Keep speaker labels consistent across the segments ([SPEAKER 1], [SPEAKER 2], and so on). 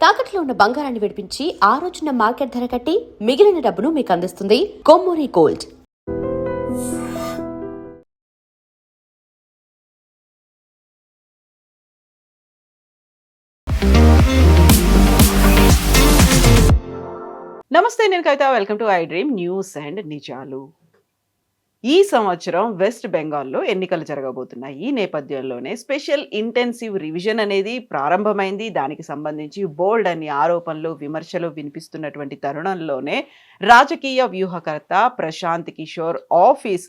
[SPEAKER 1] తాకట్లో ఉన్న బంగారాన్ని విడిపించి ఆ రోజున మార్కెట్ ధర కట్టి మిగిలిన డబ్బును మీకు అందిస్తుంది కొమ్మూరి గోల్డ్.
[SPEAKER 2] నమస్తే, నేను Kavitha. Welcome to I dream news and నిజాలు. ఈ సంవత్సరం వెస్ట్ బెంగాల్లో ఎన్నికలు జరగబోతున్నాయి. ఈ నేపథ్యంలోనే స్పెషల్ ఇంటెన్సివ్ రివిజన్ అనేది ప్రారంభమైంది. దానికి సంబంధించి బోల్డ్ అన్ని ఆరోపణలు, విమర్శలు వినిపిస్తున్నటువంటి తరుణంలోనే రాజకీయ వ్యూహకర్త Prashant Kishor office,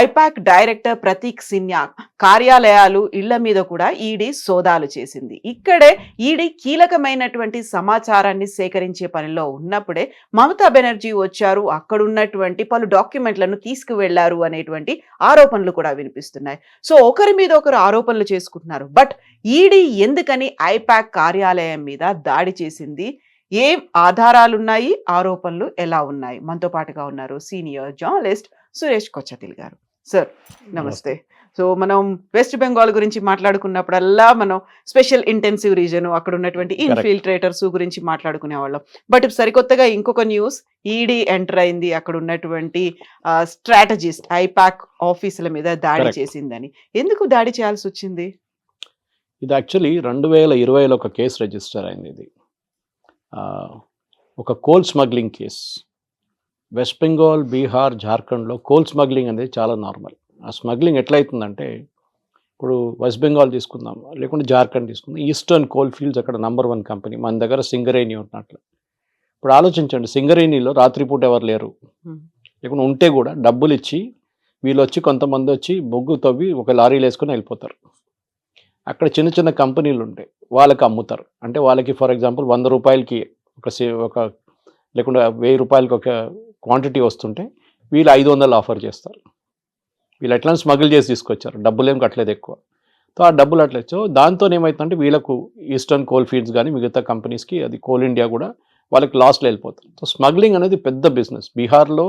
[SPEAKER 2] IPAC director Prateek Sinha కార్యాలయాలు, ఇళ్ల మీద కూడా ఈడీ సోదాలు చేసింది. ఇక్కడే ఈడీ కీలకమైనటువంటి సమాచారాన్ని సేకరించే పనిలో ఉన్నప్పుడే మమతా బెనర్జీ వచ్చారు, అక్కడున్నటువంటి పలు డాక్యుమెంట్లను తీసుకువెళ్లారు అనేటువంటి ఆరోపణలు కూడా వినిపిస్తున్నాయి. సో ఒకరి మీద ఒకరు ఆరోపణలు చేసుకుంటున్నారు. బట్ ఈడీ ఎందుకని ఐపాక్ కార్యాలయం మీద దాడి చేసింది? ఏం ఆధారాలున్నాయి? ఆరోపణలు ఎలా ఉన్నాయి? మనతో పాటుగా ఉన్నారు సీనియర్ జర్నలిస్ట్ సురేష్ కొచ్చతిల్ గారు. సార్ నమస్తే. సో మనం వెస్ట్ బెంగాల్ గురించి మాట్లాడుకున్నప్పుడల్లా మనం స్పెషల్ ఇంటెన్సివ్ రీజన్, అక్కడ ఉన్నటువంటి ఇన్ఫిల్ట్రేటర్స్ గురించి మాట్లాడుకునే వాళ్ళం. బట్ సరికొత్తగా ఇంకొక న్యూస్, ఈడీ ఎంటర్ అయింది, అక్కడ ఉన్నటువంటి స్ట్రాటజిస్ట్ ఐపాక్ ఆఫీసుల మీద దాడి చేసిందని. ఎందుకు దాడి చేయాల్సి వచ్చింది?
[SPEAKER 3] ఇది యాక్చువల్లీ 2020లో ఒక కేసు రిజిస్టర్ అయింది. ఇది ఒక coal smuggling case. West Bengal, Bihar, జార్ఖండ్లో కోల్ స్మగ్లింగ్ అనేది చాలా నార్మల్. ఆ స్మగ్లింగ్ ఎట్లయితుందంటే, ఇప్పుడు వెస్ట్ బెంగాల్ తీసుకుందాం, లేకుంటే జార్ఖండ్ తీసుకుందాం, ఈస్టర్న్ కోల్ ఫీల్డ్స్ అక్కడ నంబర్ 1 కంపెనీ. మన దగ్గర సింగరేణి ఉన్నట్లు. ఇప్పుడు ఆలోచించండి, సింగరేణిలో రాత్రిపూట ఎవరు లేరు, లేకుంటే ఉంటే కూడా డబ్బులు ఇచ్చి వీళ్ళు వచ్చి కొంతమంది వచ్చి బొగ్గు తవ్వి ఒక లారీలు వేసుకొని వెళ్ళిపోతారు. అక్కడ చిన్న చిన్న కంపెనీలు ఉంటాయి, వాళ్ళకి అమ్ముతారు. అంటే వాళ్ళకి ఫర్ ఎగ్జాంపుల్ 100 రూపాయలకి ఒక లేకుంటే 1000 రూపాయలకి ఒక క్వాంటిటీ వస్తుంటే వీళ్ళు 500 ఆఫర్ చేస్తారు. వీళ్ళు ఎట్లా స్మగిల్ చేసి తీసుకొచ్చారు, డబ్బులు ఏం కట్టలేదు ఎక్కువ. సో ఆ డబ్బులు అట్లేదు. దాంతో ఏమవుతుందంటే వీళ్ళకు ఈస్టర్న్ కోల్ ఫీల్డ్స్ కానీ మిగతా కంపెనీస్కి, అది కోల్ ఇండియా కూడా వాళ్ళకి లాస్లో వెళ్ళిపోతారు. సో స్మగ్లింగ్ అనేది పెద్ద బిజినెస్. బీహార్లో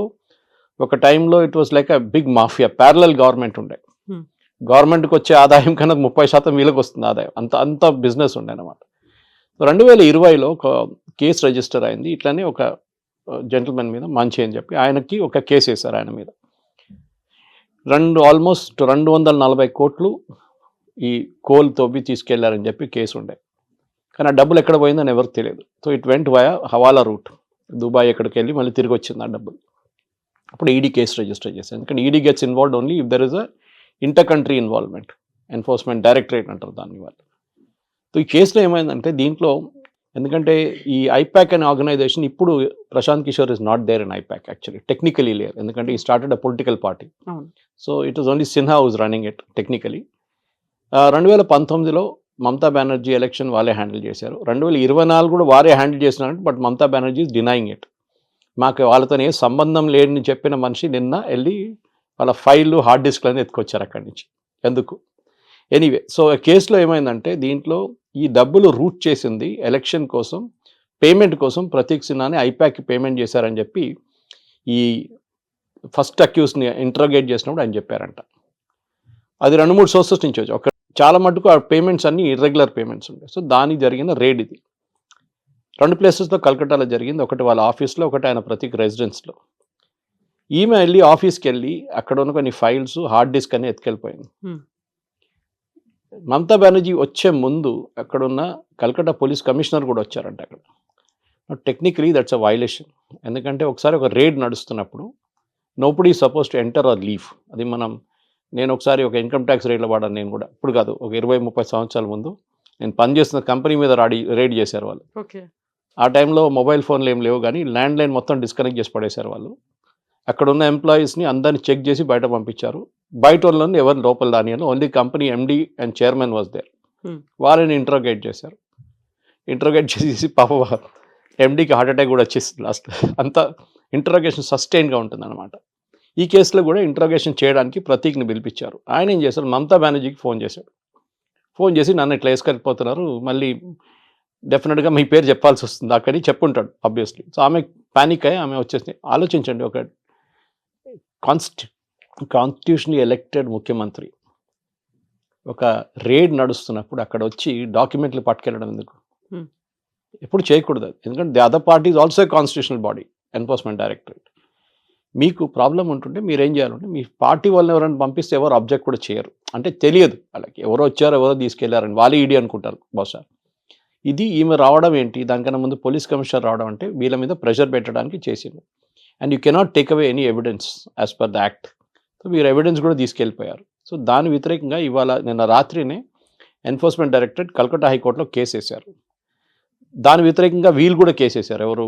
[SPEAKER 3] ఒక టైంలో it was like a big mafia. Parallel government ఉండే. గవర్నమెంట్కి వచ్చే ఆదాయం కన్నా 30% వీళ్ళకి వస్తుంది ఆదాయం. అంత బిజినెస్ ఉండే అనమాట. 2020లో ఒక కేసు రిజిస్టర్ అయింది. ఇట్లానే ఒక జెంటిల్మెన్ మీద, మంచి అని చెప్పి ఆయనకి ఒక కేసు వేశారు. ఆయన మీద ఆల్మోస్ట్ 240 కోట్లు ఈ కోల్ తవ్వి తీసుకెళ్లారని చెప్పి కేసు ఉండే. కానీ ఆ డబ్బులు ఎక్కడ పోయిందని ఎవరికి తెలియదు. So it went via hawala route, Dubai ఎక్కడికి వెళ్ళి మళ్ళీ తిరిగి వచ్చింది ఆ డబ్బులు. అప్పుడు ఈడీ కేసు రిజిస్టర్ చేశారు. ఎందుకంటే ED gets involved only if there is a inter country involvement. Enforcement directorate అంటారు దాన్ని వాళ్ళు. సో ఈ కేసులో ఏమైందంటే, దీంట్లో ఎందుకంటే ఈ ఐపాక్ అనే ఆర్గనైజేషన్ ఇప్పుడు Prashant Kishor is not there in IPAC actually, technically లేరు. ఎందుకంటే ఈ started a political party. So it was only Sinha who's running it technically. 2019లో మమతా బెనర్జీ ఎలక్షన్ వాళ్ళే హ్యాండిల్ చేశారు. 2024 కూడా వారే హ్యాండిల్ చేసినారంటే, but Mamata Banerjee is denying it. మాకు వాళ్ళతో ఏ సంబంధం లేదని చెప్పిన మనిషి నిన్న వెళ్ళి వాళ్ళ ఫైళ్ళు, హార్డ్ డిస్క్లన్నీ ఎత్తుకొచ్చారు అక్కడి నుంచి. ఎందుకు? ఎనీవే, సో కేసులో ఏమైందంటే, దీంట్లో ఈ డబ్బులు రూట్ చేసింది ఎలక్షన్ కోసం, పేమెంట్ కోసం ప్రతీక్ సిన్హాని ఐపాక్కి పేమెంట్ చేశారని చెప్పి ఈ ఫస్ట్ అక్యూస్ని ఇంటరోగేట్ చేసినప్పుడు ఆయన చెప్పారంట. అది 2-3 సోర్సెస్ నుంచి వచ్చి ఒక చాలా మటుకు ఆ పేమెంట్స్ అన్ని ఇర్రెగ్యులర్ పేమెంట్స్ ఉంటాయి. సో దానికి జరిగిన రేడ్ ఇది 2 ప్లేసెస్లో కలకట్టాలో జరిగింది. ఒకటి వాళ్ళ ఆఫీస్లో, ఒకటి ఆయన ప్రతీక్ రెసిడెన్స్లో. ఈమె వెళ్ళి ఆఫీస్కి వెళ్ళి అక్కడ ఉన్న కొన్ని ఫైల్స్, హార్డ్ డిస్క్ అని ఎత్తుకెళ్ళిపోయింది. మమతా బెనర్జీ వచ్చే ముందు అక్కడున్న కల్కట్టా పోలీస్ కమిషనర్ కూడా వచ్చారంట అక్కడ. Technically that's a violation. ఎందుకంటే ఒకసారి ఒక రేడ్ నడుస్తున్నప్పుడు nobody suppose to enter or leave. అది నేను ఒకసారి ఒక ఇన్కమ్ ట్యాక్స్ రేడ్లో వాడాను. నేను కూడా ఇప్పుడు కాదు, ఒక 20-30 సంవత్సరాల ముందు నేను పనిచేస్తున్న కంపెనీ మీద రేడ్ చేశారు వాళ్ళు. ఆ టైంలో మొబైల్ ఫోన్లు ఏం లేవు, కానీ ల్యాండ్ లైన్ మొత్తం డిస్కనెక్ట్ చేసి పడేశారు వాళ్ళు. అక్కడ ఉన్న ఎంప్లాయీస్ని అందరిని చెక్ చేసి బయట పంపించారు. బయట వాళ్ళని ఎవరు లోపల దానియాలో, only company MD and chairman was there. వాళ్ళని ఇంట్రోగేట్ చేశారు. ఇంట్రోగేట్ చేసి పాప ఎండీకి హార్ట్ అటాక్ కూడా వచ్చేసింది లాస్ట్. అంత ఇంట్రోగేషన్ సస్టైన్గా ఉంటుంది అనమాట. ఈ కేసులో కూడా ఇంట్రోగేషన్ చేయడానికి ప్రతీక్ని పిలిపించారు. ఆయన ఏం చేశారు, మమతా బెనర్జీకి ఫోన్ చేశాడు. ఫోన్ చేసి నన్ను ఇట్లా వేసుకెళ్ళిపోతున్నారు, మళ్ళీ డెఫినెట్గా మీ పేరు చెప్పాల్సి వస్తుంది అక్కడి చెప్పుంటాడు ఆబ్వియస్లీ. సో ఆమె పానిక్ అయ్యి ఆమె వచ్చేసి, ఆలోచించండి, ఒక కాన్స్టిట్యూషనలీ ఎలక్టెడ్ ముఖ్యమంత్రి ఒక రేడ్ నడుస్తున్నప్పుడు అక్కడ వచ్చి డాక్యుమెంట్లు పట్టుకెళ్ళడం ఎందుకు? ఎప్పుడు చేయకూడదు అది. ఎందుకంటే the other party is also constitutional body, enforcement directorate. మీకు ప్రాబ్లం ఉంటుంటే మీరు ఏం చేయాలంటే మీ పార్టీ వాళ్ళని ఎవరైనా పంపిస్తే ఎవరు అబ్జెక్ట్ కూడా చేయరు. అంటే తెలియదు వాళ్ళకి ఎవరో వచ్చారో ఎవరో తీసుకెళ్లారని, వాళ్ళే ఈడీ అనుకుంటారు బహుశా. ఇది ఈమె రావడం ఏంటి, దానికన్నా ముందు పోలీస్ కమిషనర్ రావడం అంటే వీళ్ళ మీద ప్రెషర్ పెట్టడానికి చేసింది. And you cannot take away any evidence as per the act. So మీరు ఎవిడెన్స్ కూడా తీసుకెళ్ళిపోయారు. సో దాని వ్యతిరేకంగా ఇవాళ నిన్న రాత్రినే ఎన్ఫోర్స్మెంట్ డైరెక్టరేట్ కల్కట్టా హైకోర్టులో కేసు వేశారు. దాని వ్యతిరేకంగా వీళ్ళు కూడా కేసేశారు. ఎవరు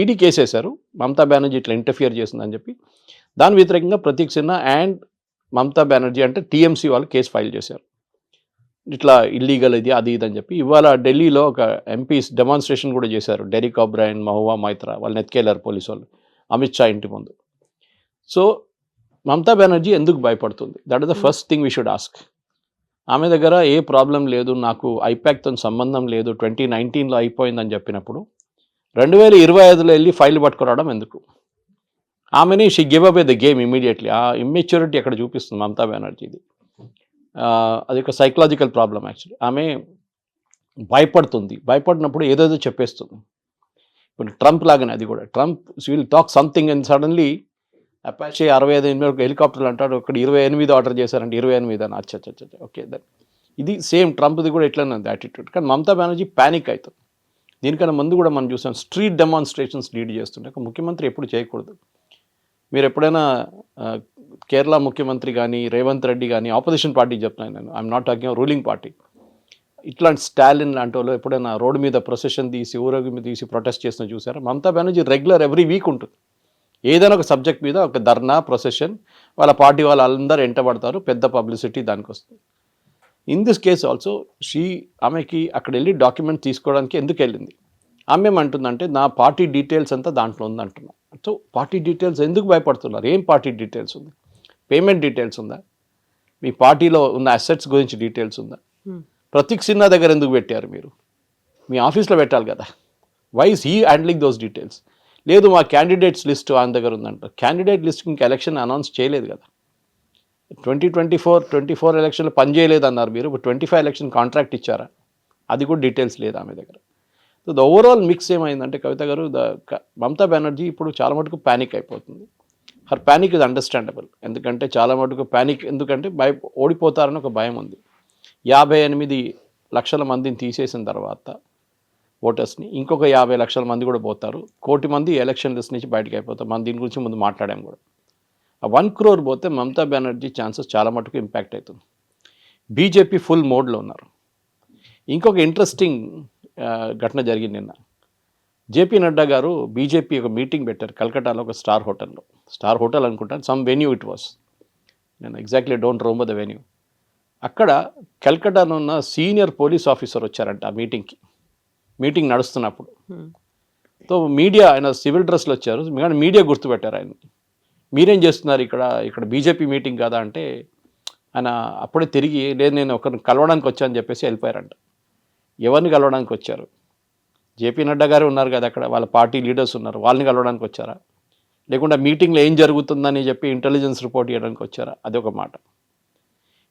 [SPEAKER 3] ఈడీ కేసేశారు, మమతా బెనర్జీ ఇట్లా ఇంటర్ఫియర్ చేసిందని చెప్పి. దాని వ్యతిరేకంగా ప్రతీక్ సిన్హా అండ్ మమతా బెనర్జీ అంటే టీఎంసీ వాళ్ళు కేసు ఫైల్ చేశారు. ఇట్లా ఇల్లీగల్ ఇది అది ఇది అని చెప్పి. ఇవాళ ఢిల్లీలో ఒక ఎంపీస్ డెమాన్స్ట్రేషన్ కూడా చేశారు. డెరిక్ ఒబ్రైన్, మహువా మైత్రా వాళ్ళని ఎత్తుకెళ్లారు పోలీసు వాళ్ళు అమిత్ షా ఇంటి ముందు. సో మమతా బెనర్జీ ఎందుకు భయపడుతుంది? That is the first thing we should ask. ఆమె దగ్గర ఏ ప్రాబ్లం లేదు, నాకు ఐపాక్తో సంబంధం లేదు, 2019లో అయిపోయిందని చెప్పినప్పుడు 2025లో వెళ్ళి ఫైల్ పట్టుకురావడం ఎందుకు? ఆమెని she give away the game immediately. ఆ ఇమ్మెచ్యూరిటీ అక్కడ చూపిస్తుంది మమతా బెనర్జీది. అది ఒక సైకలాజికల్ ప్రాబ్లం యాక్చువల్లీ. ఆమె భయపడుతుంది, భయపడినప్పుడు ఏదేదో చెప్పేస్తుంది. ఇప్పుడు ట్రంప్ లాగానే అది కూడా. Trump will talk something and suddenly Apache 65 హెలికాప్టర్లు అంటాడు, ఇక్కడ 28 ఆర్డర్ చేశారంటే 28 అని. అచ్చచ్చ ఓకే దెన్ ఇది సేమ్ ట్రంప్ది కూడా ఎట్లనే ఉంది యాటిట్యూడ్. కానీ మమతా బెనర్జీ ప్యానిక్ అవుతుంది. దీనికన్నా ముందు కూడా మనం చూసాం స్ట్రీట్ డెమాన్స్ట్రేషన్స్ లీడ్ చేస్తుంటే. ఒక ముఖ్యమంత్రి ఎప్పుడు చేయకూడదు. మీరు ఎప్పుడైనా కేరళ ముఖ్యమంత్రి కానీ రేవంత్ రెడ్డి కానీ ఆపోజిషన్ పార్టీకి చెప్తున్నాను నేను, I'm not talking ruling party. ఇట్లాంటి స్టాలిన్ లాంటి వాళ్ళు ఎప్పుడైనా రోడ్డు మీద ప్రొసెషన్ తీసి ఊరేగింపు తీసి ప్రొటెస్ట్ చేసిన చూసారా? Mamata Banerjee regular every week ఉంటుంది. ఏదైనా ఒక సబ్జెక్ట్ మీద ఒక ధర్నా ప్రొసెషన్, వాళ్ళ పార్టీ వాళ్ళందరూ ఎంటబడతారు, పెద్ద పబ్లిసిటీ దానికి వస్తుంది. ఇన్ దిస్ కేస్ ఆల్సో ఆమెకి అక్కడ వెళ్ళి డాక్యుమెంట్ తీసుకోవడానికి ఎందుకు వెళ్ళింది? ఆమె ఏమంటుందంటే నా పార్టీ డీటెయిల్స్ అంతా దాంట్లో ఉందంటున్నా. సో పార్టీ డీటెయిల్స్ ఎందుకు భయపడుతున్నారు? ఏం పార్టీ డీటెయిల్స్ ఉంది? పేమెంట్ డీటెయిల్స్ ఉందా? మీ పార్టీలో ఉన్న అసెట్స్ గురించి డీటెయిల్స్ ఉందా? ప్రతీక్ సిన్హా దగ్గర ఎందుకు పెట్టారు మీరు? మీ ఆఫీస్లో పెట్టాలి కదా. Why is he handling those details? లేదు మా క్యాండిడేట్స్ లిస్ట్ ఆయన దగ్గర ఉందంట. క్యాండిడేట్ లిస్ట్ ఇంకా ఎలక్షన్ అనౌన్స్ చేయలేదు కదా. 2024 ఎలక్షన్లో పని చేయలేదు అన్నారు మీరు. ఇప్పుడు 25 ఎలక్షన్ కాంట్రాక్ట్ ఇచ్చారా? అది కూడా డీటెయిల్స్ లేదు ఆమె దగ్గర. సో ద ఓవరాల్ మిక్స్ ఏమైందంటే కవిత గారు, మమతా బెనర్జీ ఇప్పుడు చాలా మటుకు ప్యానిక్ అయిపోతుంది. Her panic is understandable. ఎందుకంటే చాలా మటుకు ప్యానిక్ ఎందుకంటే ఓడిపోతారని ఒక భయం ఉంది. 58 లక్షల మందిని తీసేసిన తర్వాత ఓటర్స్ని ఇంకొక 50 లక్షల మంది కూడా పోతారు. 1 కోటి మంది ఎలక్షన్ లిస్ట్ నుంచి బయటకు అయిపోతారు. మనం దీని గురించి ముందు మాట్లాడాం కూడా. ఆ 1 crore పోతే మమతా బెనర్జీ ఛాన్సెస్ చాలా మటుకు ఇంపాక్ట్ అవుతుంది. బీజేపీ ఫుల్ మోడ్లో ఉన్నారు. ఇంకొక ఇంట్రెస్టింగ్ ఘటన జరిగింది నిన్న. జేపీ నడ్డా గారు బీజేపీ ఒక మీటింగ్ పెట్టారు కల్కటాలో ఒక స్టార్ హోటల్ అనుకుంటాను, సమ్ వెన్యూ ఇట్ వాస్. నేను exactly don't remember the venue. అక్కడ కల్కటాలో ఉన్న సీనియర్ పోలీస్ ఆఫీసర్ వచ్చారంట ఆ మీటింగ్ నడుస్తున్నప్పుడు. సో మీడియా, ఆయన సివిల్ డ్రెస్లో వచ్చారు, కానీ మీడియా గుర్తుపెట్టారు ఆయన. మీరేం చేస్తున్నారు ఇక్కడ బీజేపీ మీటింగ్ కదా అంటే ఆయన అప్పుడే తిరిగి లేదు నేను ఒకరిని కలవడానికి వచ్చానని చెప్పేసి వెళ్ళిపోయారంట. ఎవరిని కలవడానికి వచ్చారు? జేపీ నడ్డా గారు ఉన్నారు కదా అక్కడ, వాళ్ళ పార్టీ లీడర్స్ ఉన్నారు, వాళ్ళని కలవడానికి వచ్చారా? లేకుండా మీటింగ్లో ఏం జరుగుతుందని చెప్పి ఇంటెలిజెన్స్ రిపోర్ట్ ఇవ్వడానికి వచ్చారా? అదొక మాట.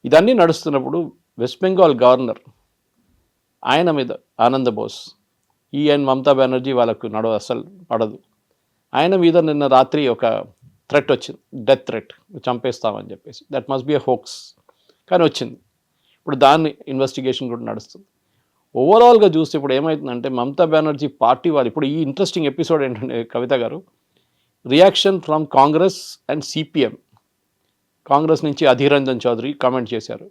[SPEAKER 3] ఇదన్నీ నడుస్తున్నప్పుడు వెస్ట్ బెంగాల్ గవర్నర్ ఆయన మీద ఆనంద బోస్, అండ్ మమతా బెనర్జీ వాళ్ళకు అస్సలు పడదు. ఆయన మీద నిన్న రాత్రి ఒక థ్రెట్ వచ్చింది, డెత్ థ్రెట్, చంపేస్తామని చెప్పేసి. That must be a hoax, కానీ వచ్చింది. ఇప్పుడు దాన్ని ఇన్వెస్టిగేషన్ కూడా నడుస్తుంది. ఓవరాల్గా చూస్తే ఇప్పుడు ఏమవుతుందంటే మమతా బెనర్జీ పార్టీ వాళ్ళు ఇప్పుడు ఈ ఇంట్రెస్టింగ్ ఎపిసోడ్ ఏంటంటే కవిత గారు, reaction from Congress and CPM. Congress నుంచి అధీర్ రంజన్ చౌదరి కామెంట్ చేశారు,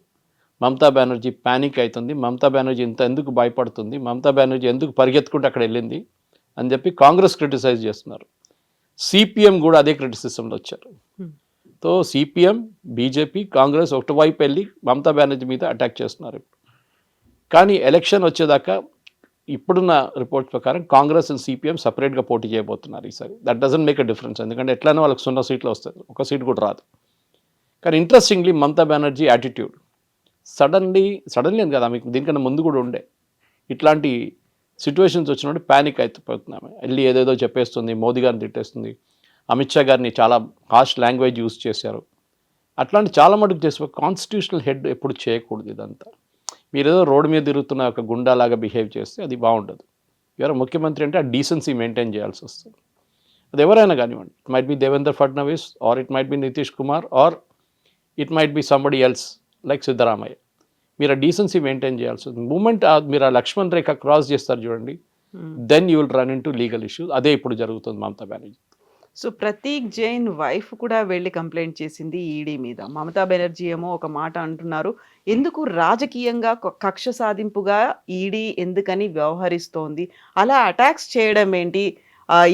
[SPEAKER 3] మమతా బెనర్జీ ప్యానిక్ అవుతుంది, మమతా బెనర్జీ ఎందుకు భయపడుతుంది, మమతా బెనర్జీ ఎందుకు పరిగెత్తుకుంటూ అక్కడ వెళ్ళింది అని చెప్పి కాంగ్రెస్ క్రిటిసైజ్ చేస్తున్నారు. సిపిఎం కూడా అదే క్రిటిసిజంలో వచ్చారు. సో సిపిఎం, బీజేపీ, కాంగ్రెస్ ఒకటివైపు వెళ్ళి మమతా బెనర్జీ మీద అటాక్ చేస్తున్నారు. కానీ ఎలక్షన్ వచ్చేదాకా ఇప్పుడున్న రిపోర్ట్స్ ప్రకారం కాంగ్రెస్ అండ్ సిపిఎం సపరేట్గా పోటీ చేయబోతున్నారు ఈసారి. That doesn't make a difference, ఎందుకంటే ఎట్లయినా వాళ్ళకి 0 సీట్లు వస్తుంది, ఒక సీట్ కూడా రాదు. కానీ interestingly Mamata Banerjee attitude suddenly అని కదా, మీకు దీనికన్నా ముందు కూడా ఉండే ఇట్లాంటి సిచ్యువేషన్స్ వచ్చినప్పుడు ప్యానిక్ అయిపోతున్నాము. వెళ్ళి ఏదేదో చెప్పేస్తుంది, మోదీ గారిని తిట్టేస్తుంది, అమిత్ షా గారిని చాలా హార్ష్ లాంగ్వేజ్ యూజ్ చేశారు. అట్లాంటి చాలా మటుకు చేసి కాన్స్టిట్యూషనల్ హెడ్ ఎప్పుడు చేయకూడదు ఇదంతా. మీరేదో రోడ్డు మీద తిరుగుతున్న ఒక గుండాలాగా బిహేవ్ చేస్తే అది బాగుండదు. ఎవరో ముఖ్యమంత్రి అంటే ఆ డీసెన్సీ మెయింటైన్ చేయాల్సి వస్తుంది. అది ఎవరైనా కానివ్వండి, it might be Devendra Fadnavis or it might be Nitish Kumar or it might be somebody else like Siddaramaiah. మీరు ఆ డీసెన్సీ మెయింటైన్ చేయాల్సి ఉంది. మూమెంట్ మీరు ఆ లక్ష్మణ్ రేఖ క్రాస్ చేస్తారు చూడండి, then you will run into legal issues. అదే ఇప్పుడు జరుగుతుంది మమతా బెనర్జీ.
[SPEAKER 2] సో ప్రతీక్ జైన్ వైఫ్ కూడా వెళ్ళి కంప్లైంట్ చేసింది ఈడీ మీద. మమతా బెనర్జీ ఏమో ఒక మాట అంటున్నారు, ఎందుకు రాజకీయంగా కక్ష సాధింపుగా ఈడీ ఎందుకని వ్యవహరిస్తోంది, అలా అటాక్స్ చేయడం ఏంటి,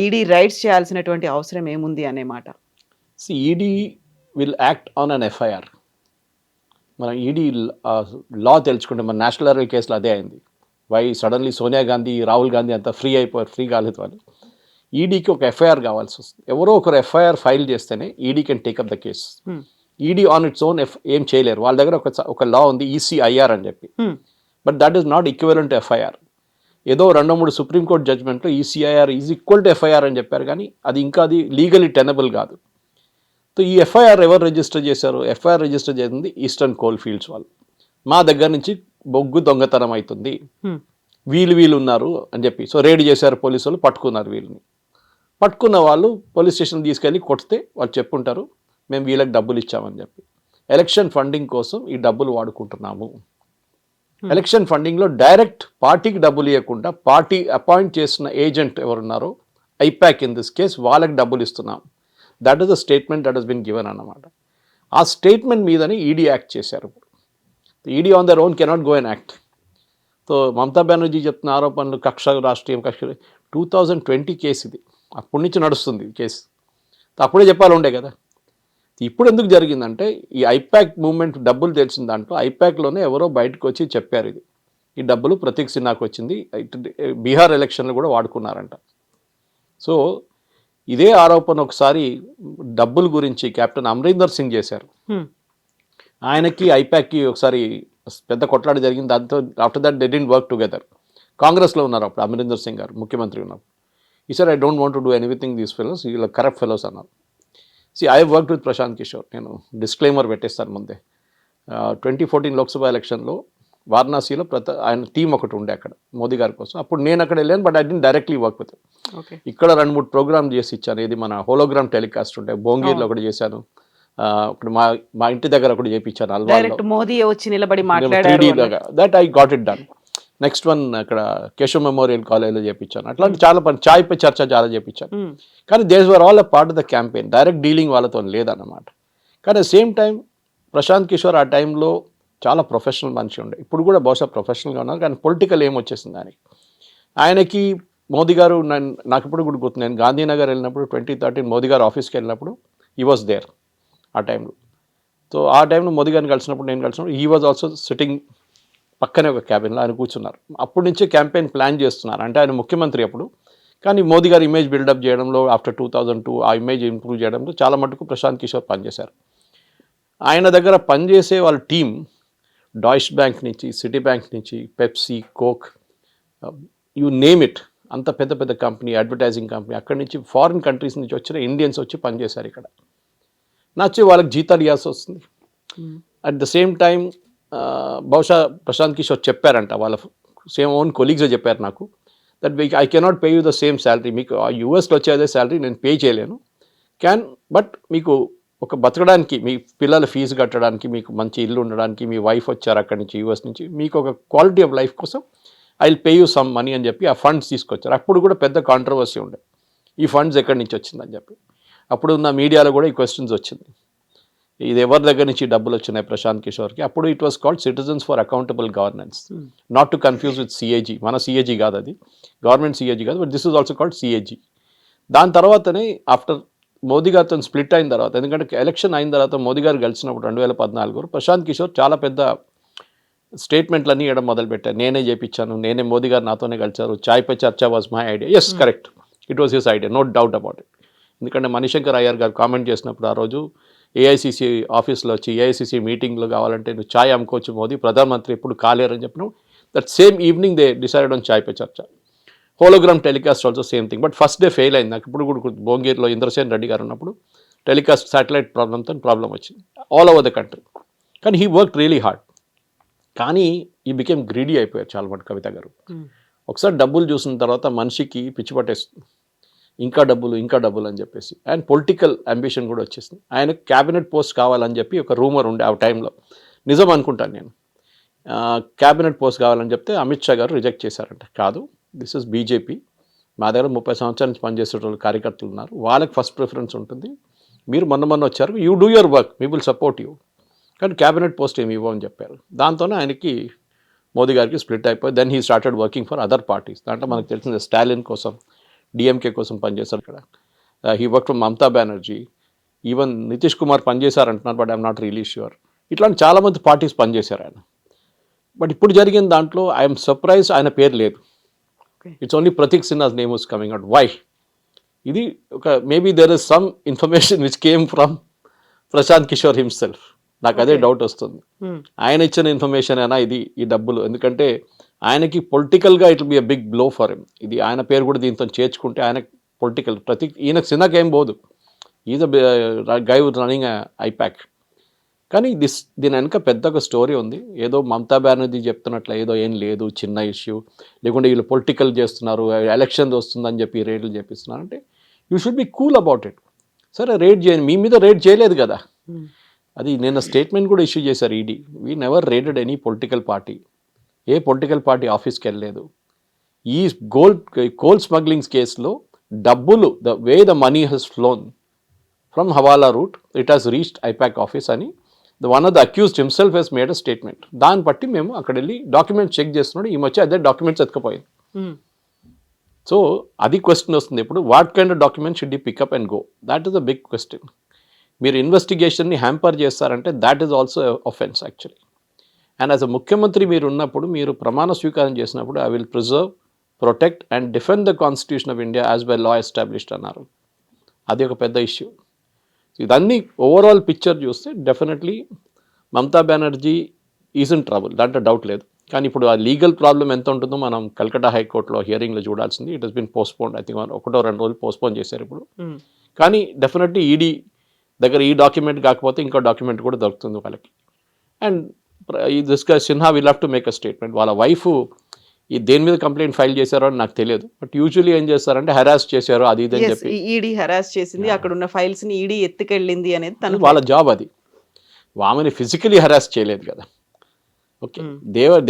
[SPEAKER 2] ఈడీ రైట్స్ చేయాల్సినటువంటి అవసరం ఏముంది అనే మాట.
[SPEAKER 3] ED will act on an FIR. మనం ఈడీ లా తెలుసుకుంటే మన నేషనల్ హెరాల్డ్ కేసులో అదే అయింది. వై సడన్లీ సోనియా గాంధీ, రాహుల్ గాంధీ అంతా ఫ్రీ అయిపోయారు, ఫ్రీ కాలేదు వాళ్ళు. ఈడీకి ఒక ఎఫ్ఐఆర్ కావాల్సి వస్తుంది. ఎవరో ఒకరు ఎఫ్ఐఆర్ ఫైల్ చేస్తేనే ED can take up the case. ED on its own ఏం చేయలేరు. వాళ్ళ దగ్గర ఒక లా ఉంది ఈసీఐఆర్ అని చెప్పి, but that is not equivalent to FIR. ఏదో 2-3 సుప్రీంకోర్టు జడ్జ్మెంట్లో ECIR is equal to FIR అని చెప్పారు, కానీ అది లీగలీ టెనబుల్ కాదు. సో ఈ ఎఫ్ఐఆర్ ఎవరు రిజిస్టర్ చేశారు? ఎఫ్ఐఆర్ రిజిస్టర్ చేసింది ఈస్టర్న్ కోల్ ఫీల్డ్స్ వాళ్ళు. మా దగ్గర నుంచి బొగ్గు దొంగతనం అవుతుంది, వీళ్ళు ఉన్నారు అని చెప్పి. సో రేడ్ చేశారు పోలీసు వాళ్ళు, పట్టుకున్నారు వీళ్ళని. పట్టుకున్న వాళ్ళు పోలీస్ స్టేషన్ తీసుకెళ్ళి కొడితే వాళ్ళు చెప్పుంటారు, మేము వీళ్ళకి డబ్బులు ఇచ్చామని చెప్పి. ఎలక్షన్ ఫండింగ్ కోసం ఈ డబ్బులు వాడుకుంటున్నాము. ఎలక్షన్ ఫండింగ్లో డైరెక్ట్ పార్టీకి డబ్బులు ఇవ్వకుండా పార్టీ అపాయింట్ చేసిన ఏజెంట్ ఎవరున్నారో ఐపాక్ ఇన్ దిస్ కేస్, వాళ్ళకి డబ్బులు ఇస్తున్నాం. That is the statement that has been given అన్నమాట. ఆ స్టేట్మెంట్ మీదనే ఈడీ యాక్ట్ చేశారు. ED on their own cannot go and act. So Mamata Banerjee చెప్తున్న ఆరోపణలు రాష్ట్రీయం కక్ష 2020 కేసు ఇది, అప్పటి నుంచి నడుస్తుంది కేసు. అప్పుడే చెప్పాలి ఉండే కదా. ఇప్పుడు ఎందుకు జరిగిందంటే ఈ ఐపాక్ మూవ్మెంట్ డబ్బులు తెలిసిన దాంట్లో ఐపాక్లోనే ఎవరో బయటకు వచ్చి చెప్పారు, ఈ డబ్బులు ప్రతీక్ సిన్హాకు వచ్చింది, బీహార్ ఎలక్షన్లు కూడా వాడుకున్నారంట. సో ఇదే ఆరోపణ ఒకసారి డబ్బుల గురించి కెప్టెన్ అమరీందర్ సింగ్ చేశారు. ఆయనకి ఐపాక్కి ఒకసారి పెద్ద కొట్లాట జరిగింది. దాంతో after that they didn't work together. కాంగ్రెస్లో ఉన్నారు అప్పుడు అమరీందర్ సింగ్ గారు, ముఖ్యమంత్రి ఉన్నప్పుడు. ఈ sir I don't want to do anything these fellows, వీళ్ళ కరప్ట్ ఫెలోస్ అన్నారు. I worked with Prashant Kishor. నేను డిస్క్లైమర్ పెట్టేస్తాను ముందే. 2014 లోక్సభ ఎలక్షన్లో వారణాసిలో ఆయన టీం ఒకటి ఉండే అక్కడ మోదీ గారి కోసం. అప్పుడు నేను అక్కడ వెళ్ళాను, but I didn't directly work with. ఇక్కడ 2-3 ప్రోగ్రామ్ చేసి ఇచ్చాను. ఇది మన హోలోగ్రామ్ టెలికాస్ట్ ఉంటే భోంగీర్లో ఒకటి చేశాను, ఇప్పుడు మా ఇంటి దగ్గర ఒకటి చేయించాను అల్వాలో,
[SPEAKER 2] మోదీ వచ్చి నిలబడి మాట్లాడారు.
[SPEAKER 3] That I got it done. Next one అక్కడ కేశవ్ మెమోరియల్ కాలేజ్లో చేయించాను. అట్లాంటి చాలా పని, చాయ్ పై చర్చ చాలా చేయించాను. కానీ these were all a part of the campaign. Direct dealing వాళ్ళతో లేదన్నమాట. కానీ సేమ్ టైం ప్రశాంత్ కిషోర్ ఆ టైంలో చాలా ప్రొఫెషనల్ మనిషి ఉండే. ఇప్పుడు కూడా బహుశా ప్రొఫెషనల్గా ఉన్నారు, కానీ పొలిటికల్ ఏం వచ్చేసింది ఆయనకి. మోదీ గారు నాకు ఇప్పుడు కూడా గుర్తు, నేను గాంధీనగర్ వెళ్ళినప్పుడు 2013 మోదీ గారు ఆఫీస్కి వెళ్ళినప్పుడు హీ వాజ్ దేర్ ఆ టైంలో. సో ఆ టైంలో మోదీ గారిని కలిసినప్పుడు, నేను కలిసినప్పుడు హీ వాజ్ ఆల్సో సిట్టింగ్ పక్కనే ఒక క్యాబిన్లో ఆయన కూర్చున్నారు. అప్పటి నుంచే క్యాంపెయిన్ ప్లాన్ చేస్తున్నారు. అంటే ఆయన ముఖ్యమంత్రి అప్పుడు, కానీ మోదీ గారు ఇమేజ్ బిల్డప్ చేయడంలో ఆఫ్టర్ 2002 ఆ ఇమేజ్ ఇంప్రూవ్ చేయడంలో చాలా మటుకు ప్రశాంత్ కిషోర్ పనిచేశారు. ఆయన దగ్గర పనిచేసే వాళ్ళ టీం డాయిష్ బ్యాంక్ నుంచి, సిటీ బ్యాంక్ నుంచి, Pepsi, coke, you name it, అంత పెద్ద పెద్ద కంపెనీ, అడ్వర్టైజింగ్ కంపెనీ, అక్కడి నుంచి ఫారిన్ కంట్రీస్ నుంచి వచ్చిన ఇండియన్స్ వచ్చి పనిచేశారు ఇక్కడ. నచ్చి వాళ్ళకి జీతాలు ఇవ్వాల్సి వస్తుంది. అట్ ద సేమ్ టైం బహుశా ప్రశాంత్ కిషోర్ చెప్పారంట, వాళ్ళ సేమ్ ఓన్ కొలీగ్స్ చెప్పారు నాకు, that I cannot pay you the same salary, మీకు యూఎస్లో వచ్చే అదే శాలరీ నేను పే చేయలేను, బట్ మీకు ఒక బతకడానికి, మీ పిల్లల ఫీజు కట్టడానికి, మీకు మంచి ఇల్లు ఉండడానికి, మీ వైఫ్ వచ్చారు అక్కడి నుంచి యూఎస్ నుంచి, మీకు ఒక క్వాలిటీ ఆఫ్ లైఫ్ కోసం I will pay you some money అని చెప్పి ఆ ఫండ్స్ తీసుకొచ్చారు. అప్పుడు కూడా పెద్ద కాంట్రవర్సీ ఉండే, ఈ ఫండ్స్ ఎక్కడి నుంచి వచ్చిందని చెప్పి. అప్పుడు ఉన్న మీడియాలో కూడా ఈ క్వశ్చన్స్ వచ్చింది, ఇది ఎవరి దగ్గర నుంచి డబ్బులు వచ్చినాయి ప్రశాంత్ కిషోర్కి. అప్పుడు it was called citizens for accountable governance, not to confuse with CAG. మన సిఏజీ కాదు అది, గవర్నమెంట్ సిఏజీ కాదు, but this is also called CAG. దాని తర్వాతనే ఆఫ్టర్ మోదీ గారితో స్ప్లిట్ అయిన తర్వాత, ఎందుకంటే ఎలక్షన్ అయిన తర్వాత మోదీ గారు కలిసినప్పుడు 2014 ప్రశాంత్ కిషోర్ చాలా పెద్ద స్టేట్మెంట్లన్నీ ఇవ్వడం మొదలుపెట్టారు. నేనే చేయించాను, నేనే, మోదీ గారు నాతోనే కలిసారు, Chai pe Charcha was my idea. Yes, correct, it was his idea, no doubt about it. ఎందుకంటే మణిశంకర్ అయ్యర్ గారు కామెంట్ చేసినప్పుడు ఆ రోజు ఏఐసిసి ఆఫీస్లో వచ్చి, ఏఐసిసి మీటింగ్లో కావాలంటే నువ్వు ఛాయ్ అమ్ముకోవచ్చు మోదీ, ప్రధానమంత్రి ఎప్పుడు కాలేరని చెప్పినావు. That same evening they decided on Chai Pe Charcha. Hologram telecast also same thing, but first day fail అయింది. నాకు ఇప్పుడు కూడా భోంగీర్లో ఇంద్రసేన్ రెడ్డి గారు ఉన్నప్పుడు టెలికాస్ట్ శాటిలైట్ ప్రాబ్లం వచ్చింది ఆల్ ఓవర్ ద కంట్రీ. కానీ హీ వర్క్ రియలీ హార్డ్. కానీ ఈ బికేమ్ గ్రీడీ అయిపోయారు చాలా మటు కవిత గారు.
[SPEAKER 2] Hmm.
[SPEAKER 3] ఒకసారి డబ్బులు చూసిన తర్వాత మనిషికి పిచ్చి పట్టేస్తుంది, ఇంకా డబ్బులు అని చెప్పేసి. అండ్ పొలిటికల్ అంబిషన్ కూడా వచ్చేసింది. ఆయన క్యాబినెట్ పోస్ట్ కావాలని చెప్పి ఒక రూమర్ ఉండే ఆ టైంలో, నిజం అనుకుంటాను నేను. క్యాబినెట్ పోస్ట్ కావాలని చెప్తే అమిత్ షా గారు రిజెక్ట్ చేశారంట. కాదు, దిస్ ఇస్ బీజేపీ, మా దగ్గర 30 సంవత్సరాల నుంచి పనిచేసే వాళ్ళు కార్యకర్తలు ఉన్నారు, వాళ్ళకి ఫస్ట్ ప్రిఫరెన్స్ ఉంటుంది, మీరు మొన్న వచ్చారు, you do your work, we will support you, కానీ క్యాబినెట్ పోస్ట్ ఏమి ఇవ్వమని చెప్పారు. దాంతోనే ఆయనకి మోదీ గారికి స్ప్లిట్ అయిపోయి then he started working for other parties. దాంట్లో మనకు తెలిసింది స్టాలిన్ కోసం, డిఎంకే కోసం పనిచేశారు ఇక్కడ. He work from Mamata Banerjee, even Nitish Kumar పనిచేశారంటున్నారు, but I'm not really sure. ఇట్లాంటి చాలామంది పార్టీస్ పనిచేశారు ఆయన. బట్ ఇప్పుడు జరిగిన దాంట్లో ఐఎమ్ సర్ప్రైజ్ ఆయన పేరు లేదు. It's only Prateek Sinha's name was coming out. Why? ఇది ఒక maybe there is some information which came from Prashant Kishor himself. నాకు అదే డౌట్ వస్తుంది, ఆయన ఇచ్చిన ఇన్ఫర్మేషన్ అయినా ఇది ఈ డబ్బులు, ఎందుకంటే ఆయనకి పొలిటికల్గా it will be a big blow for him. ఇది ఆయన పేరు కూడా దీంతో చేర్చుకుంటే ఆయన పొలిటికల్ ఈయనకు సినాకి ఏం పోదు, is a guy running IPAC. కానీ దీని వెనక పెద్ద ఒక స్టోరీ ఉంది. ఏదో మమతా బెనర్జీ చెప్తున్నట్లు ఏదో ఏం లేదు, చిన్న ఇష్యూ, లేకుంటే వీళ్ళు పొలిటికల్ చేస్తున్నారు, ఎలక్షన్ వస్తుందని చెప్పి రేట్లు చేపిస్తున్నారు అంటే you should be cool about it. సరే రేట్ చేయండి, మీ మీద రేట్ చేయలేదు కదా. అది నిన్న స్టేట్మెంట్ కూడా ఇష్యూ చేశారు ED. We never raided any political party, ఏ పొలిటికల్ పార్టీ ఆఫీస్కి వెళ్ళలేదు. ఈ కోల్ స్మగ్లింగ్స్ కేసులో డబ్బులు, the way the money has flown from hawala route, it has reached IPAC office అని one of the accused himself has made a statement. దాన్ని బట్టి మేము అక్కడ వెళ్ళి డాక్యుమెంట్స్ చెక్ చేస్తున్నాడు, ఈ మధ్య అదే డాక్యుమెంట్స్ ఎత్తుకపోయింది. సో అది క్వశ్చన్ వస్తుంది ఇప్పుడు, what kind of document should you pick up and go? That is a big question. మీరు ఇన్వెస్టిగేషన్ని హ్యాంపర్ చేస్తారంటే that is also offence actually. And as a ముఖ్యమంత్రి మీరు ఉన్నప్పుడు, మీరు ప్రమాణ స్వీకారం చేసినప్పుడు I will preserve, protect and defend the constitution of India as by law established అన్నారు. అది ఒక పెద్ద ఇష్యూ. ఇదన్నీ ఓవరాల్ పిక్చర్ చూస్తే definitely Mamata Banerjee is in trouble, దాంట్లో డౌట్ లేదు. కానీ ఇప్పుడు ఆ లీగల్ ప్రాబ్లం ఎంత ఉంటుందో మనం కల్కటా హైకోర్టులో హియరింగ్లో చూడాల్సింది. It has been postponed, I think 1-2 రోజులు పోస్ట్పోన్ చేశారు ఇప్పుడు. కానీ డెఫినెట్లీ ఈడీ దగ్గర ఈ డాక్యుమెంట్ కాకపోతే ఇంకో డాక్యుమెంట్ కూడా దొరుకుతుంది వాళ్ళకి. And this guy Sinha will have to make a statement. వాళ్ళ వైఫ్ ఈ దేని మీద కంప్లైంట్ ఫైల్ చేశారో అని నాకు తెలియదు, బట్ యూజువల్లీ ఏం చేస్తారంటే హెరాస్ చేశారు అది ఇది అని చెప్పి
[SPEAKER 2] ఈడీ హెరాస్ చేసింది, అక్కడ ఉన్న ఫైల్స్ ని ఈడీ ఎత్తుకెళ్ళింది అనేది తన
[SPEAKER 3] వాళ్ళ జాబ్. అది ఆమెని ఫిజికలీ హెరాస్ చేయలేదు కదా. ఓకే,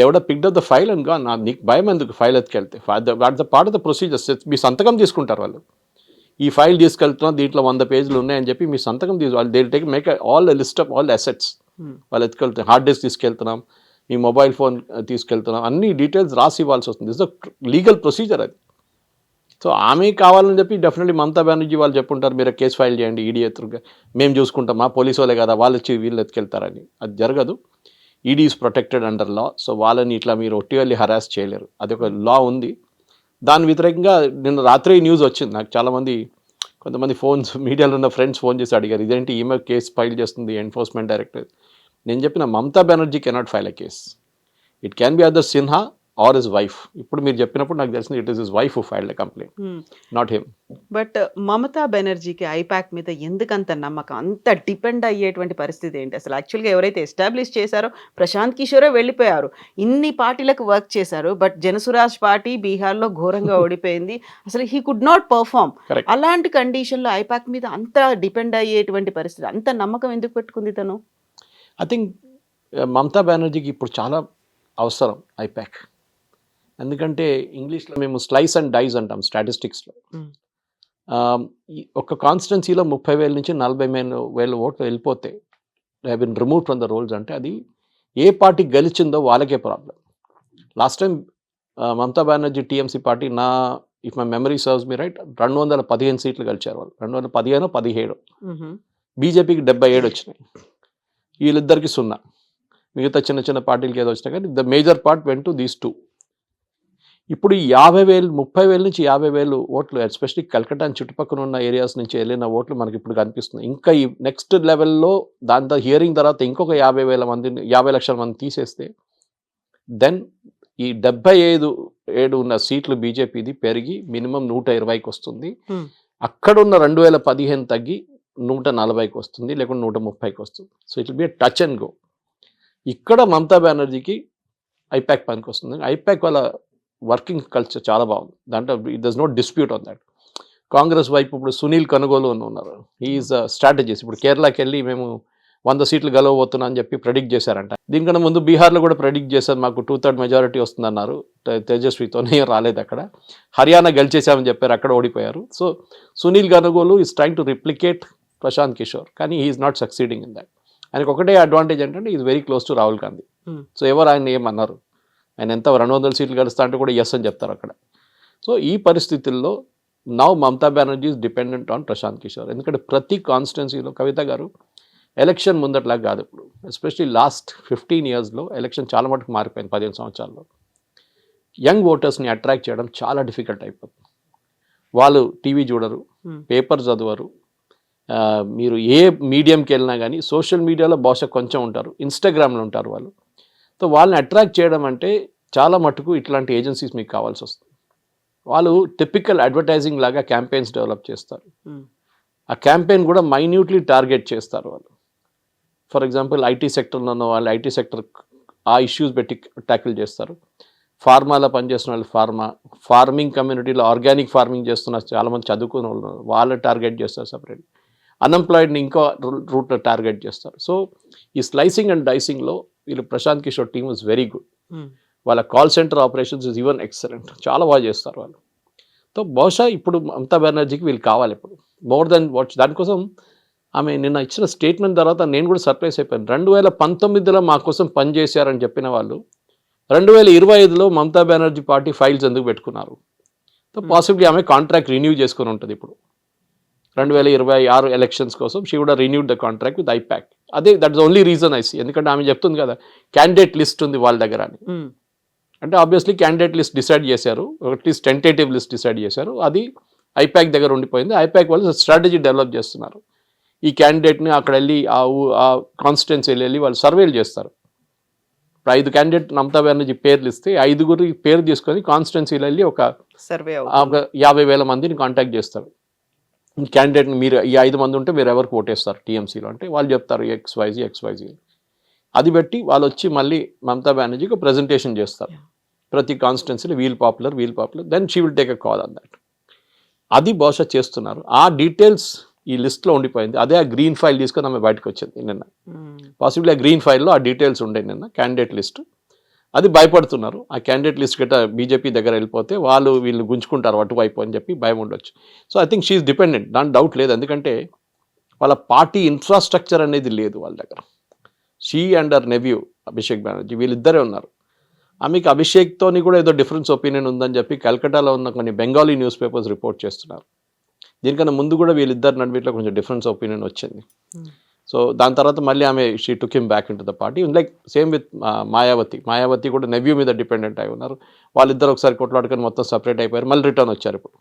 [SPEAKER 3] దేవుడ picked up the file and గా, నీకు భయం ఎందుకు ఫైల్ ఎత్తుకెళ్తే? What the part of the procedures. మీ సంతకం తీసుకుంటారు వాళ్ళు, ఈ ఫైల్ తీసుకెళ్తున్నాం దీంట్లో 100 పేజీలు ఉన్నాయని చెప్పి మీ సంతకం వాళ్ళు they take make all list of all assets. వాళ్ళు ఎత్తుకెళ్తాం, హార్డ్ డిస్క్ తీసుకెళ్తున్నాం, మీ మొబైల్ ఫోన్ తీసుకెళ్తున్నాం, అన్ని డీటెయిల్స్ రాసి ఇవ్వాల్సి వస్తుంది. దిస్ ద లీగల్ ప్రొసీజర్ అది. సో ఆమె కావాలని చెప్పి డెఫినెట్లీ మమతా బెనర్జీ వాళ్ళు చెప్పుంటారు, మీరు కేసు ఫైల్ చేయండి ఈడీ ఎత్తుగా, మేము చూసుకుంటాం, మా పోలీసు వాళ్ళే కదా వాళ్ళు వచ్చి వీళ్ళు ఎత్తుకెళ్తారని. అది జరగదు. ED is protected under law. So వాళ్ళని ఇట్లా మీరు ఒట్టివల్లి హరాస్ చేయలేరు, అది ఒక లా ఉంది. దాని వ్యతిరేకంగా నిన్న రాత్రి న్యూస్ వచ్చింది నాకు. చాలామంది కొంతమంది ఫోన్స్ మీడియాలో ఉన్న ఫ్రెండ్స్ ఫోన్ చేసి అడిగారు, ఇదేంటి ఈమె కేసు ఫైల్ చేస్తుంది ఎన్ఫోర్స్మెంట్ డైరెక్టర్. నేను చెప్పిన Mamata Banerjee cannot file a case. It can be other Sinha or his wife. ఇప్పుడు మీరు చెప్పినప్పుడు నాకు తెలిసింది it is his wife who filed a complaint, not him.
[SPEAKER 2] But Mamata బెనర్జీకి ఐపాక్ మీద ఎందుకంత నమ్మకం, అంత డిపెండ్ అయ్యేటువంటి పరిస్థితి ఏంటి అసలు? యాక్చువల్గా ఎవరైతే ఎస్టాబ్లిష్ చేశారో ప్రశాంత్ కిషోరే వెళ్ళిపోయారు, ఇన్ని పార్టీలకు వర్క్ చేశారు, బట్ జనసురాజ్ పార్టీ బీహార్లో ఘోరంగా ఓడిపోయింది, అసలు హీ కుడ్ నాట్ పర్ఫామ్. అలాంటి కండిషన్లో ఐపాక్ మీద అంత డిపెండ్ అయ్యేటువంటి పరిస్థితి, అంత నమ్మకం ఎందుకు పెట్టుకుంది తను?
[SPEAKER 3] ఐ థింక్ మమతా బెనర్జీకి ఇప్పుడు చాలా అవసరం ఐపాక్. ఎందుకంటే ఇంగ్లీష్లో మేము స్లైస్ అండ్ డైస్ అంటాం స్టాటిస్టిక్స్లో. ఒక కాన్స్టిట్యున్సీలో 30,000 నుంచి 40,000 ఓట్లు వెళ్ళిపోతే have been remove from the rolls అంటే అది ఏ పార్టీ గెలిచిందో వాళ్ళకే problem. Last time Mamata Banerjee TMC party, if my memory serves me right, 215 సీట్లు గెలిచారు వాళ్ళు, 215-17. బీజేపీకి 77 వచ్చినాయి, వీళ్ళిద్దరికి 0. మిగతా చిన్న చిన్న పార్టీలకి ఏదో వచ్చినా కానీ the major part went to these 2. ఇప్పుడు 50,000, 30,000 నుంచి 50,000 ఓట్లు ఎస్పెషల్లీ కల్కటా చుట్టుపక్కల ఉన్న ఏరియాస్ నుంచి వెళ్ళిన ఓట్లు మనకి ఇప్పుడు కనిపిస్తుంది. ఇంకా ఈ నెక్స్ట్ లెవెల్లో దాంతో హియరింగ్ తర్వాత ఇంకొక 50 లక్షల మంది తీసేస్తే దెన్ ఈ 75-7 ఉన్న సీట్లు బీజేపీది పెరిగి మినిమం 120కి వస్తుంది. అక్కడ ఉన్న 2015 తగ్గి 140కి వస్తుంది, లేకుంటే 130కి వస్తుంది. So it will B touch and go. ఇక్కడ మమతా బెనర్జీకి ఐపాక్ పనికి వస్తుంది. ఐపాక్ వాళ్ళ వర్కింగ్ కల్చర్ చాలా బాగుంది. దాంట్లో it does not dispute on that. Congress వైపు ఇప్పుడు సునీల్ కనుగోలు అని ఉన్నారు. He's strategist. ఇప్పుడు కేరళకి వెళ్ళి మేము 100 సీట్లు గెలవబోతున్నా అని చెప్పి ప్రెడిక్ట్ చేశారంట. దీనికన్నా ముందు బీహార్లో కూడా ప్రెడిక్ట్ చేశారు, మాకు 2/3 మెజారిటీ వస్తుందన్నారు. తేజస్వితోనే రాలేదు అక్కడ. హర్యానా గెలిచేసామని చెప్పారు, అక్కడ ఓడిపోయారు. So Sunil Kanugolu is trying to replicate Prashant Kishor, కానీ he's not succeeding in that. ఆయనకు ఒకటే అడ్వాంటేజ్ ఏంటంటే is very close to Rahul Gandhi. So ఎవరు ఆయన ఏమన్నారు, ఆయన ఎంత 200 సీట్లు గెలుస్తా అంటే కూడా ఎస్ అని చెప్తారు అక్కడ. సో ఈ పరిస్థితుల్లో now Mamata Banerjee is dependent on Prashant Kishor. ఎందుకంటే ప్రతి కాన్స్టిట్యున్సీలో కవిత గారు ఎలక్షన్ ముందట్లాగా కాదు ఇప్పుడు. ఎస్పెషలీ లాస్ట్ 15 ఇయర్స్లో ఎలక్షన్ చాలా మటుకు మారిపోయింది. 15 సంవత్సరాల్లో యంగ్ ఓటర్స్ని అట్రాక్ట్ చేయడం చాలా డిఫికల్ట్ అయిపోతుంది. వాళ్ళు టీవీ చూడరు, పేపర్ చదవరు, మీరు ఏ మీడియంకి వెళ్ళినా కానీ సోషల్ మీడియాలో బహుశా కొంచెం ఉంటారు, ఇన్స్టాగ్రామ్లో ఉంటారు వాళ్ళు. సో వాళ్ళని అట్రాక్ట్ చేయడం అంటే చాలా మటుకు ఇట్లాంటి ఏజెన్సీస్ మీకు కావాల్సి వస్తుంది. వాళ్ళు టిపికల్ అడ్వర్టైజింగ్ లాగా క్యాంపెయిన్స్ డెవలప్ చేస్తారు. ఆ క్యాంపెయిన్ కూడా మైన్యూట్లీ టార్గెట్ చేస్తారు వాళ్ళు. ఫర్ ఎగ్జాంపుల్ ఐటీ సెక్టర్లో ఉన్న వాళ్ళు ఐటీ సెక్టర్ ఆ ఇష్యూస్ పెట్టి ట్యాకిల్ చేస్తారు. ఫార్మాలో పనిచేస్తున్న వాళ్ళు ఫార్మింగ్ కమ్యూనిటీలో ఆర్గానిక్ ఫార్మింగ్ చేస్తున్న చాలామంది చదువుకున్న వాళ్ళు వాళ్ళు టార్గెట్ చేస్తారు సపరేట్. అన్ఎంప్లాయిడ్ని ఇంకో రూట్లో టార్గెట్ చేస్తారు. సో ఈ స్లైసింగ్ అండ్ డైసింగ్లో వీళ్ళు Prashant Kishor team is very good. వాళ్ళ call centre operations is even excellent, చాలా బాగా చేస్తారు వాళ్ళు. సో బహుశా ఇప్పుడు మమతా బెనర్జీకి వీళ్ళు కావాలి ఇప్పుడు మోర్ దెన్ వాట్. దానికోసం ఆమె నిన్న ఇచ్చిన స్టేట్మెంట్ తర్వాత నేను కూడా సర్ప్రైజ్ అయిపోయాను. 2019లో మా కోసం పనిచేశారని చెప్పిన వాళ్ళు 2025లో మమతా బెనర్జీ పార్టీ ఫైల్స్ ఎందుకు పెట్టుకున్నారు? సో పాసిబ్లీ ఆమె కాంట్రాక్ట్ రిన్యూ చేసుకుని ఉంటుంది ఇప్పుడు 2026 ఎలక్షన్స్ కోసం. She would renewed the contract with IPAC. అదే that's only reason I see. ఎందుకంటే ఆమె చెప్తుంది కదా క్యాండిడేట్ లిస్ట్ ఉంది వాళ్ళ దగ్గర అని. అంటే ఆబ్వియస్లీ క్యాండిడేట్ లిస్ట్ డిసైడ్ చేశారు, అట్లీస్ట్ టెంటేటివ్ లిస్ట్ డిసైడ్ చేశారు, అది ఐపాక్ దగ్గర ఉండిపోయింది. ఐపాక్ వాళ్ళు స్ట్రాటజీ డెవలప్ చేస్తున్నారు. ఈ క్యాండిడేట్ని అక్కడ వెళ్ళి ఆ కాన్స్టిట్యున్సీ వెళ్ళి వాళ్ళు సర్వేలు చేస్తారు. ఇప్పుడు 5 క్యాండిడేట్ మమతా బెనర్జీ పేర్లు ఇస్తే 5 పేరు తీసుకొని కాన్స్టిట్యున్సీలో వెళ్ళి ఒక సర్వే 50,000 మందిని కాంటాక్ట్ చేస్తారు. ఈ క్యాండిడేట్ని మీరు ఈ 5 మంది ఉంటే మీరు ఎవరికి ఓటేస్తారు టీఎంసీలో అంటే వాళ్ళు చెప్తారు XYZ. అది బట్టి వాళ్ళు వచ్చి మళ్ళీ మమతా బెనర్జీకి ప్రజెంటేషన్ చేస్తారు. ప్రతి కాన్స్టిట్యున్సీలో we'll popular then she will take a call on that. అది బహుశా చేస్తున్నారు. ఆ డీటెయిల్స్ ఈ లిస్ట్లో ఉండిపోయింది. అదే ఆ గ్రీన్ ఫైల్ తీసుకొని ఆమె బయటకు వచ్చింది నిన్న. పాసిబుల్లీ ఆ గ్రీన్ ఫైల్లో ఆ డీటెయిల్స్ ఉండే నిన్న క్యాండిడేట్ లిస్ట్. అది భయపడుతున్నారు. ఆ క్యాండిడేట్ లిస్ట్ గట్రా బీజేపీ దగ్గర వెళ్ళిపోతే వీళ్ళు గుంజుకుంటారు అటువైపు అని చెప్పి భయం ఉండొచ్చు. So I think she's dependent, దాని డౌట్ లేదు. ఎందుకంటే వాళ్ళ పార్టీ ఇన్ఫ్రాస్ట్రక్చర్ అనేది లేదు వాళ్ళ దగ్గర. She and her nephew Abhishek Banerjee వీళ్ళిద్దరే ఉన్నారు. ఆమెకి అభిషేక్తోని కూడా ఏదో డిఫరెన్స్ ఒపీనియన్ ఉందని చెప్పి కల్కటాలో ఉన్న కొన్ని బెంగాలీ న్యూస్ పేపర్స్ రిపోర్ట్ చేస్తున్నారు. దీనికన్నా ముందు కూడా వీళ్ళిద్దరు నడువిట్లో కొంచెం డిఫరెన్స్ ఒపీనియన్ వచ్చింది. సో దాని తర్వాత మళ్ళీ ఆమె she took him back in to the party. Like same with Mayawati కూడా నెవ్యూ మీద డిపెండెంట్ అయి ఉన్నారు. వాళ్ళిద్దరు ఒకసారి కొట్లాడుకొని మొత్తం సపరేట్ అయిపోయారు, మళ్ళీ రిటర్న్ వచ్చారు ఇప్పుడు.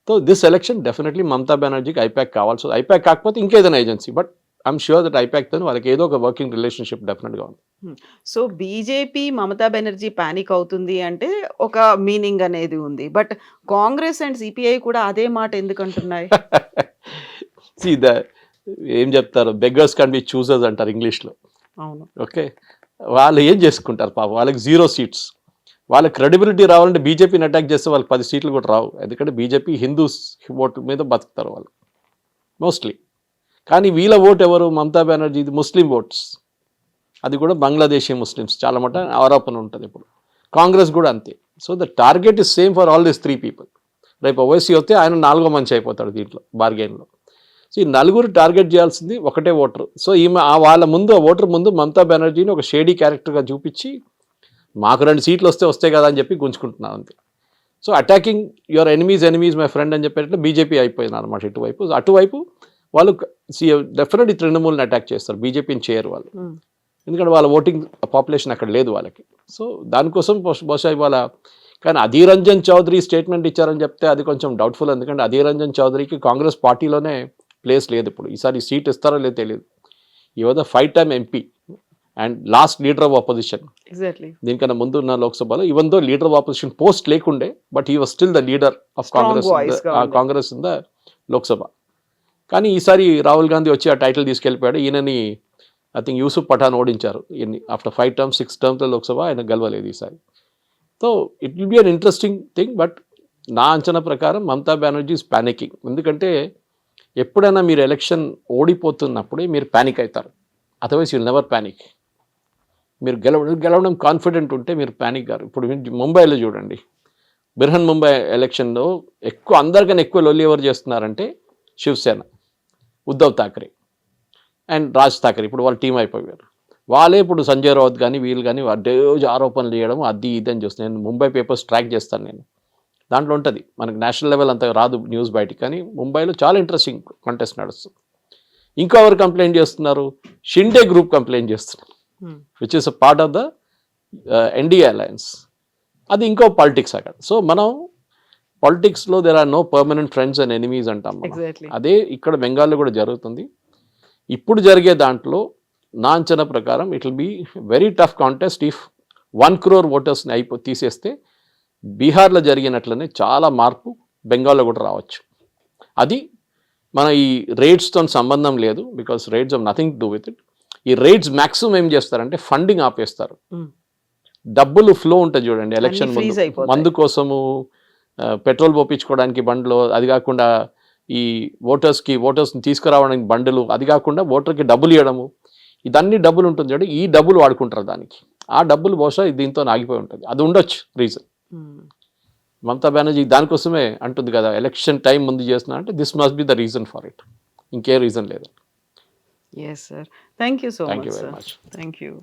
[SPEAKER 3] So this election definitely Mamata బెనర్జీకి ఐపాక్ కావాల్సి, ఐపాక్ కాకపోతే ఇంకేదైనా agency, but I'm sure that ఐపాక్తో వాళ్ళకి ఏదో ఒక వర్కింగ్ రిలేషన్షిప్ డెఫినెట్గా ఉంది.
[SPEAKER 2] సో బీజేపీ మమతా బెనర్జీ పానిక్ అవుతుంది అంటే ఒక మీనింగ్ అనేది ఉంది. బట్ కాంగ్రెస్ అండ్ సిపిఐ కూడా అదే మాట ఎందుకు అంటున్నాయి?
[SPEAKER 3] ఏం చెప్తారు, బెగ్గర్స్ కెన్ బి చూజర్స్ అంటారు ఇంగ్లీష్లో.
[SPEAKER 2] అవును,
[SPEAKER 3] ఓకే. వాళ్ళు ఏం చేసుకుంటారు పాపం, వాళ్ళకి 0 సీట్స్. వాళ్ళ క్రెడిబిలిటీ రావాలంటే బీజేపీని అటాక్ చేస్తే వాళ్ళకి 10 సీట్లు కూడా రావు. ఎందుకంటే బీజేపీ హిందూస్ ఓటు మీద బతుకుతారు వాళ్ళు మోస్ట్లీ. కానీ వీళ్ళ ఓటు ఎవరు, మమతా బెనర్జీ ముస్లిం ఓట్స్, అది కూడా బంగ్లాదేశీ ముస్లిమ్స్ చాలా మట ఆరోపణ ఉంటుంది ఇప్పుడు. కాంగ్రెస్ కూడా అంతే. So the target is same for all this 3 people. రేపు ఓవైసీ వస్తే ఆయన 4వ మంచి అయిపోతాడు దీంట్లో బార్గెన్లో. సో ఈ 4 టార్గెట్ చేయాల్సింది ఒకటే ఓటర్. సో ఈమె వాళ్ళ ముందు ఆ ఓటర్ ముందు మమతా బెనర్జీని ఒక షేడీ క్యారెక్టర్గా చూపించి మాకు 2 సీట్లు వస్తే కదా అని చెప్పి గుంజుకుంటున్నారు అంతే. So attacking your enemies my friend అని చెప్పేటట్లు బీజేపీ అయిపోయినారు అన్నమాట ఇటువైపు. అటువైపు వాళ్ళు డెఫినెట్లీ తృణమూల్ని అటాక్ చేస్తారు, బీజేపీని చేయరు వాళ్ళు. ఎందుకంటే వాళ్ళ ఓటింగ్ పాపులేషన్ అక్కడ లేదు వాళ్ళకి. సో దానికోసం బహుశా ఇవాళ కానీ అధీర్ రంజన్ చౌదరి స్టేట్మెంట్ ఇచ్చారని చెప్తే అది కొంచెం డౌట్ఫుల్. ఎందుకంటే అధీర్ రంజన్ చౌదరికి కాంగ్రెస్ పార్టీలోనే ప్లేస్ లేదు ఇప్పుడు. ఈసారి సీట్ ఇస్తారో లేదో తెలియదు. ఈ was a 5-time MP and last leader of opposition.
[SPEAKER 2] Exactly.
[SPEAKER 3] దీనికన్నా ముందు ఉన్న లోక్సభలో even though leader of opposition post లేకుండే, but he was still the leader of Congress in the Lok. కానీ ఈసారి రాహుల్ గాంధీ వచ్చి ఆ టైటిల్ తీసుకెళ్ళిపోయాడు. ఈయనని ఐ థింక్ యూసుఫ్ పఠాన్ ఓడించారు ఆఫ్టర్ 5 టర్మ్స్ 6 టర్మ్స్లో లోక్సభ ఆయన గెలవలేదు ఈసారి. So it will be an interesting thing. But నా అంచనా ప్రకారం మమతా బెనర్జీ ఈజ్ ప్యానికింగ్. ఎందుకంటే ఎప్పుడైనా మీరు ఎలక్షన్ ఓడిపోతున్నప్పుడే మీరు ప్యానిక్ అవుతారు. Otherwise you'll never panic. మీరు గెలవడం కాన్ఫిడెంట్ ఉంటే మీరు ప్యానిక్ గారు. ఇప్పుడు ముంబైలో చూడండి, బిర్హన్ ముంబై ఎలక్షన్లో అందరికన్నా ఎక్కువ లొల్లి ఎవరు చేస్తున్నారంటే శివసేన, ఉద్ధవ్ థాకరే అండ్ రాజ్ థాకరే. ఇప్పుడు వాళ్ళు టీం అయిపోయారు. వాళ్ళే ఇప్పుడు సంజయ్ రావత్ కానీ వీళ్ళు కానీ రోజు ఆరోపణలు చేయడం అది ఇది అని చూస్తాను. నేను ముంబై పేపర్స్ ట్రాక్ చేస్తాను. నేను దాంట్లో ఉంటుంది, మనకు నేషనల్ లెవెల్ అంత రాదు న్యూస్ బయటికి, కానీ ముంబైలో చాలా ఇంట్రెస్టింగ్ కంటెస్ట్ నడుస్తుంది. ఇంకా ఎవరు కంప్లైంట్ చేస్తున్నారు? షిండే గ్రూప్ కంప్లైంట్ చేస్తున్నారు, which is a part of the NDA alliance. అది ఇంకో పాలిటిక్స్ అక్కడ. సో మనం పాలిటిక్స్లో there are no permanent friends and enemies అంటాం మనం.
[SPEAKER 2] ఎగ్జాక్ట్లీ.
[SPEAKER 3] అదే ఇక్కడ బెంగాల్లో కూడా జరుగుతుంది. ఇప్పుడు జరిగే దాంట్లో నా అంచనా ప్రకారం it will be very tough contest. If 1 crore ఓటర్స్ని తీసేస్తే బీహార్లో జరిగినట్లనే చాలా మార్పు బెంగాల్లో కూడా రావచ్చు. అది మన ఈ రేట్స్తో సంబంధం లేదు, because rates of nothing to do with it. ఈ రేట్స్ మ్యాక్సిమం ఏం చేస్తారంటే ఫండింగ్ ఆపేస్తారు. డబ్బులు ఫ్లో ఉంటుంది చూడండి ఎలక్షన్
[SPEAKER 2] freeze
[SPEAKER 3] ముందు,
[SPEAKER 2] అయిపోతాయి.
[SPEAKER 3] మందు కోసము పెట్రోల్ పోపించుకోవడానికి బండ్లు, అది కాకుండా ఈ ఓటర్స్ని తీసుకురావడానికి బండ్లు, అది కాకుండా ఓటర్కి డబ్బులు ఇవ్వడము, ఇదన్నీ డబ్బులు ఉంటుంది చూడండి. ఈ డబ్బులు వాడుకుంటారు దానికి. ఆ డబ్బులు బహుశా దీంతో ఆగిపోయి ఉంటుంది. అది ఉండొచ్చు రీజన్. మమతా బెనర్జీ దానికోసమే అంటుంది కదా, ఎలక్షన్ టైం ముందు చేస్తున్నా అంటే this must be the reason for it. ఇంకే రీజన్ లేదు.
[SPEAKER 2] Yes sir, thank you so
[SPEAKER 3] thank
[SPEAKER 2] much
[SPEAKER 3] you very
[SPEAKER 2] sir.
[SPEAKER 3] Much.
[SPEAKER 2] Thank you.